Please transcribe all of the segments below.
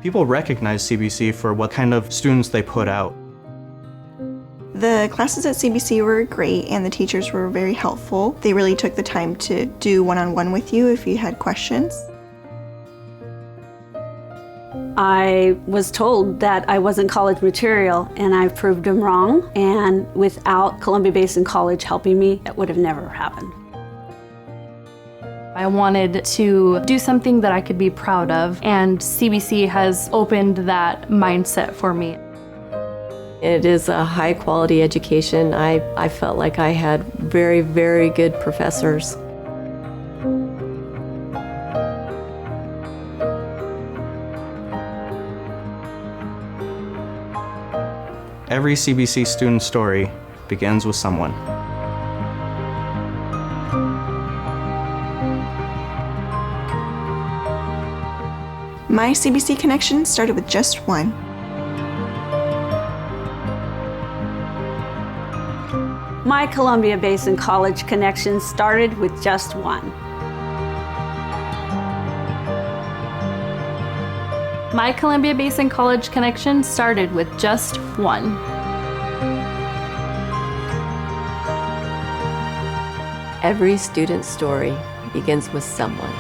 People recognize CBC for what kind of students they put out. The classes at CBC were great and the teachers were very helpful. They really took the time to do one-on-one with you if you had questions. I was told that I wasn't college material, and I proved them wrong. And without Columbia Basin College helping me, it would have never happened. I wanted to do something that I could be proud of, and CBC has opened that mindset for me. It is a high-quality education. I felt like I had very, very good professors. Every CBC student story begins with someone. My CBC connection started with just one. My Columbia Basin College connection started with just one. My Columbia Basin College connection started with just one. Every student's story begins with someone.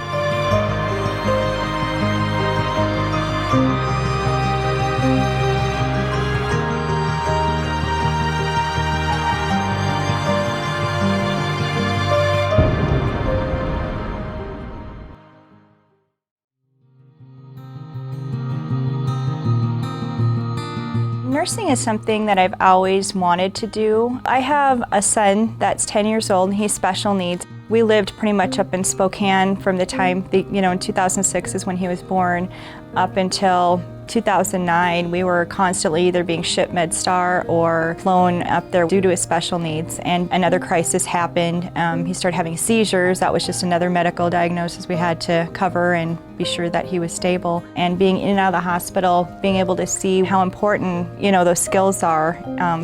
Nursing is something that I've always wanted to do. I have a son that's 10 years old and he's special needs. We lived pretty much up in Spokane from the time, in 2006 is when he was born, up until 2009. We were constantly either being shipped MedStar or flown up there due to his special needs. And another crisis happened. He started having seizures. That was just another medical diagnosis we had to cover and be sure that he was stable. And being in and out of the hospital, being able to see how important, those skills are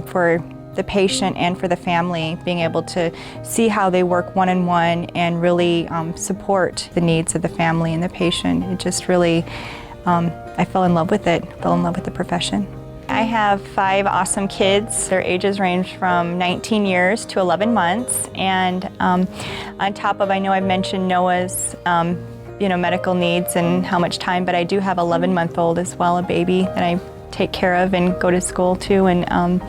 for the patient and for the family, being able to see how they work one-on-one and really support the needs of the family and the patient. It just really, I fell in love with it, fell in love with the profession. I have 5 awesome kids. Their ages range from 19 years to 11 months. And on top of, I know I've mentioned Noah's medical needs and how much time, but I do have an 11-month-old as well, a baby that I take care of and go to school to. And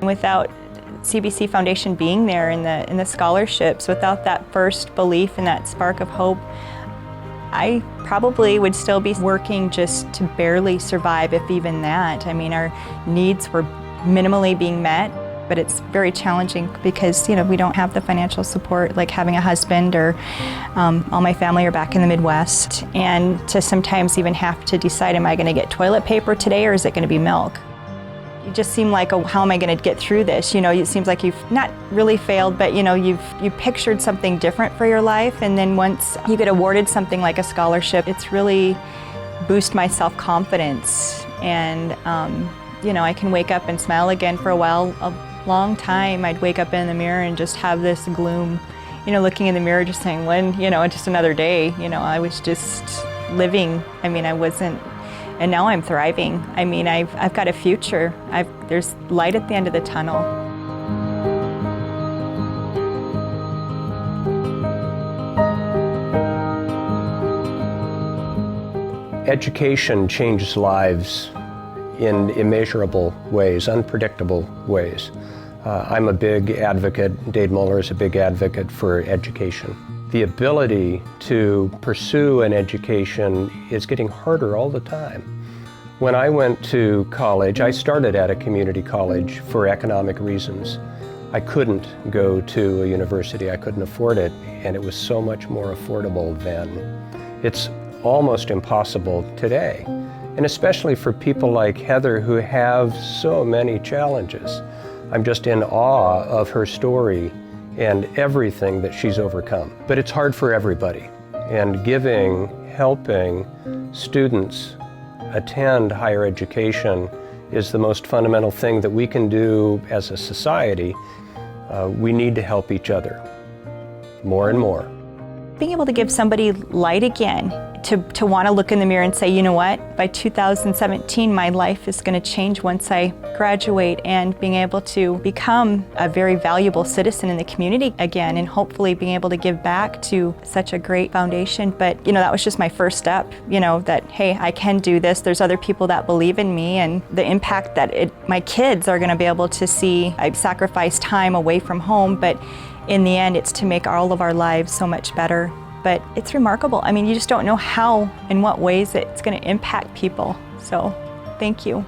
without CBC Foundation being there in the scholarships, without that first belief and that spark of hope, I probably would still be working just to barely survive, if even that. I mean, our needs were minimally being met, but it's very challenging because, we don't have the financial support like having a husband or all my family are back in the Midwest. And to sometimes even have to decide, am I going to get toilet paper today or is it going to be milk? You just seem like, oh, how am I going to get through this? It seems like you've not really failed, but you've pictured something different for your life, and then once you get awarded something like a scholarship, it's really boost my self-confidence, and I can wake up and smile again. For a long time, I'd wake up in the mirror and just have this gloom, looking in the mirror, just saying, when, just another day. I was just living. I mean, I wasn't. And now I'm thriving. I mean, I've got a future. There's light at the end of the tunnel. Education changes lives in immeasurable ways, unpredictable ways. I'm a big advocate, Dade Muller is a big advocate for education. The ability to pursue an education is getting harder all the time. When I went to college, I started at a community college for economic reasons. I couldn't go to a university, I couldn't afford it, and it was so much more affordable then. It's almost impossible today, and especially for people like Heather who have so many challenges. I'm just in awe of her story and everything that she's overcome. But it's hard for everybody. And helping students attend higher education is the most fundamental thing that we can do as a society. We need to help each other more and more. Being able to give somebody light again, to want to look in the mirror and say, you know what, by 2017 my life is going to change once I graduate, and being able to become a very valuable citizen in the community again, and hopefully being able to give back to such a great foundation. But that was just my first step, that hey, I can do this. There's other people that believe in me, and the impact that my kids are going to be able to see. I've sacrificed time away from home, but in the end, it's to make all of our lives so much better. But it's remarkable. I mean, you just don't know how, in what ways it's going to impact people. So, thank you.